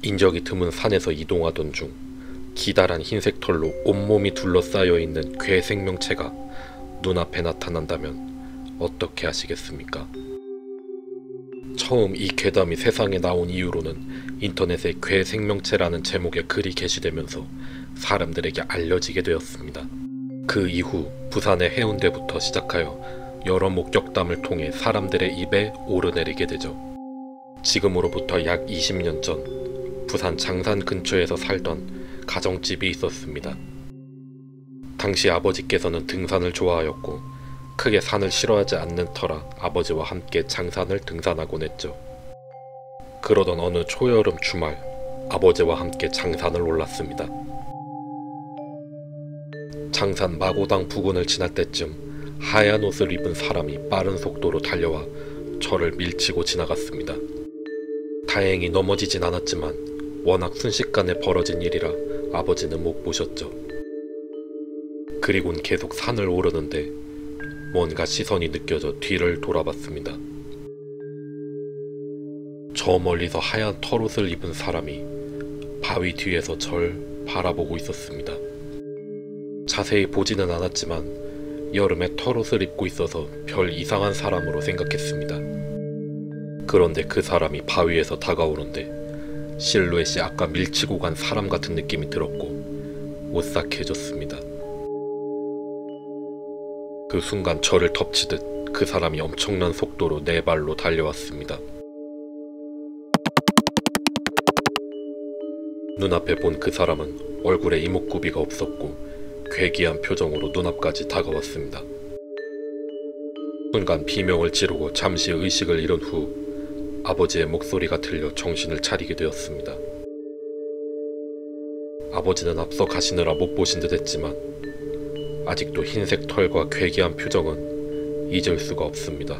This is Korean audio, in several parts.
인적이 드문 산에서 이동하던 중 기다란 흰색 털로 온몸이 둘러싸여 있는 괴 생명체가 눈앞에 나타난다면 어떻게 하시겠습니까? 처음 이 괴담이 세상에 나온 이후로는 인터넷에 괴 생명체라는 제목의 글이 게시되면서 사람들에게 알려지게 되었습니다. 그 이후 부산의 해운대부터 시작하여 여러 목격담을 통해 사람들의 입에 오르내리게 되죠. 지금으로부터 약 20년 전 부산 장산 근처에서 살던 가정집이 있었습니다. 당시 아버지께서는 등산을 좋아하였고 크게 산을 싫어하지 않는 터라 아버지와 함께 장산을 등산하곤 했죠. 그러던 어느 초여름 주말 아버지와 함께 장산을 올랐습니다. 장산 마고당 부근을 지날 때쯤 하얀 옷을 입은 사람이 빠른 속도로 달려와 저를 밀치고 지나갔습니다. 다행히 넘어지진 않았지만 워낙 순식간에 벌어진 일이라 아버지는 못 보셨죠. 그리곤 계속 산을 오르는데 뭔가 시선이 느껴져 뒤를 돌아봤습니다. 저 멀리서 하얀 털옷을 입은 사람이 바위 뒤에서 절 바라보고 있었습니다. 자세히 보지는 않았지만 여름에 털옷을 입고 있어서 별 이상한 사람으로 생각했습니다. 그런데 그 사람이 바위에서 다가오는데 실루엣이 아까 밀치고 간 사람 같은 느낌이 들었고 오싹해졌습니다. 그 순간 저를 덮치듯 그 사람이 엄청난 속도로 네 발로 달려왔습니다. 눈앞에 본 그 사람은 얼굴에 이목구비가 없었고 괴기한 표정으로 눈앞까지 다가왔습니다. 순간 비명을 지르고 잠시 의식을 잃은 후 아버지의 목소리가 들려 정신을 차리게 되었습니다. 아버지는 앞서 가시느라 못 보신 듯 했지만 아직도 흰색 털과 괴기한 표정은 잊을 수가 없습니다.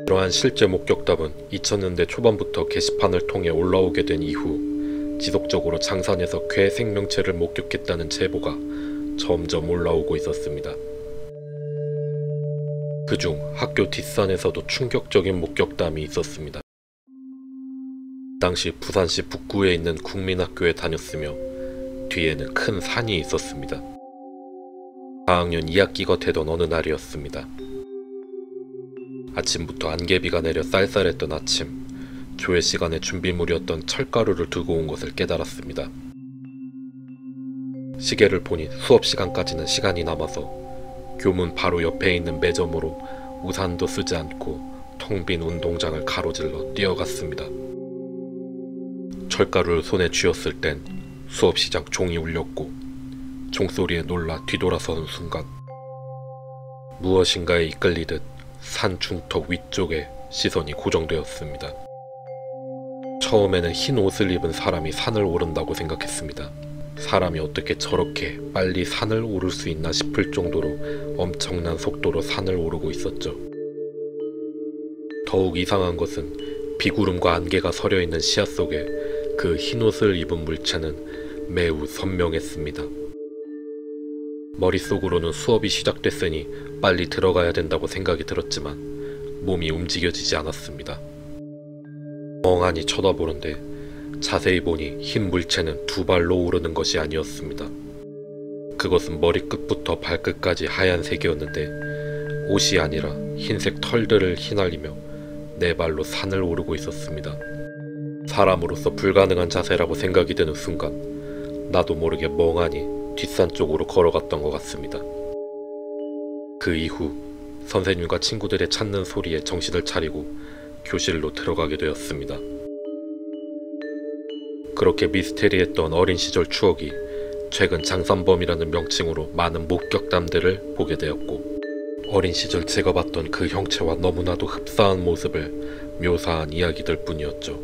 이러한 실제 목격담은 2000년대 초반부터 게시판을 통해 올라오게 된 이후 지속적으로 장산에서 괴 생명체를 목격했다는 제보가 점점 올라오고 있었습니다. 그중 학교 뒷산에서도 충격적인 목격담이 있었습니다. 당시 부산시 북구에 있는 국민학교에 다녔으며 뒤에는 큰 산이 있었습니다. 4학년 2학기가 되던 어느 날이었습니다. 아침부터 안개비가 내려 쌀쌀했던 아침, 조회 시간에 준비물이었던 철가루를 두고 온 것을 깨달았습니다. 시계를 보니 수업 시간까지는 시간이 남아서 교문 바로 옆에 있는 매점으로 우산도 쓰지 않고 텅 빈 운동장을 가로질러 뛰어갔습니다. 철가루를 손에 쥐었을 땐 수업 시작 종이 울렸고 종소리에 놀라 뒤돌아서는 순간 무엇인가에 이끌리듯 산 중턱 위쪽에 시선이 고정되었습니다. 처음에는 흰 옷을 입은 사람이 산을 오른다고 생각했습니다. 사람이 어떻게 저렇게 빨리 산을 오를 수 있나 싶을 정도로 엄청난 속도로 산을 오르고 있었죠. 더욱 이상한 것은 비구름과 안개가 서려있는 시야 속에 그 흰옷을 입은 물체는 매우 선명했습니다. 머릿속으로는 수업이 시작됐으니 빨리 들어가야 된다고 생각이 들었지만 몸이 움직여지지 않았습니다. 멍하니 쳐다보는데 자세히 보니 흰 물체는 두 발로 오르는 것이 아니었습니다. 그것은 머리끝부터 발끝까지 하얀색이었는데 옷이 아니라 흰색 털들을 휘날리며 네 발로 산을 오르고 있었습니다. 사람으로서 불가능한 자세라고 생각이 드는 순간 나도 모르게 멍하니 뒷산 쪽으로 걸어갔던 것 같습니다. 그 이후 선생님과 친구들의 찾는 소리에 정신을 차리고 교실로 들어가게 되었습니다. 그렇게 미스테리했던 어린 시절 추억이 최근 장산범이라는 명칭으로 많은 목격담들을 보게 되었고 어린 시절 제가 봤던 그 형체와 너무나도 흡사한 모습을 묘사한 이야기들 뿐이었죠.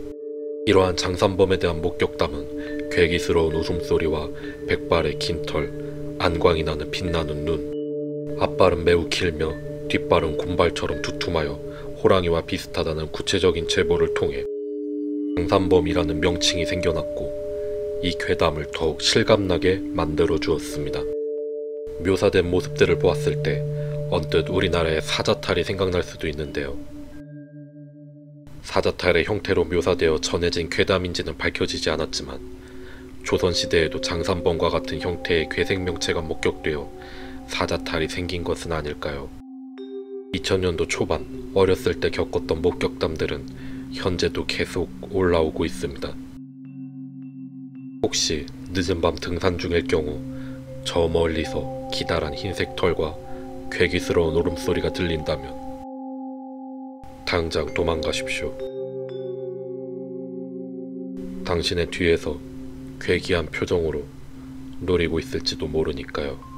이러한 장산범에 대한 목격담은 괴기스러운 웃음소리와 백발의 긴 털, 안광이 나는 빛나는 눈, 앞발은 매우 길며 뒷발은 곰발처럼 두툼하여 호랑이와 비슷하다는 구체적인 제보를 통해 장산범이라는 명칭이 생겨났고 이 괴담을 더욱 실감나게 만들어 주었습니다. 묘사된 모습들을 보았을 때 언뜻 우리나라의 사자탈이 생각날 수도 있는데요. 사자탈의 형태로 묘사되어 전해진 괴담인지는 밝혀지지 않았지만 조선시대에도 장산범과 같은 형태의 괴생명체가 목격되어 사자탈이 생긴 것은 아닐까요? 2000년도 초반 어렸을 때 겪었던 목격담들은 현재도 계속 올라오고 있습니다. 혹시 늦은 밤 등산 중일 경우 저 멀리서 기다란 흰색 털과 괴기스러운 울음소리가 들린다면 당장 도망가십시오. 당신의 뒤에서 괴기한 표정으로 노리고 있을지도 모르니까요.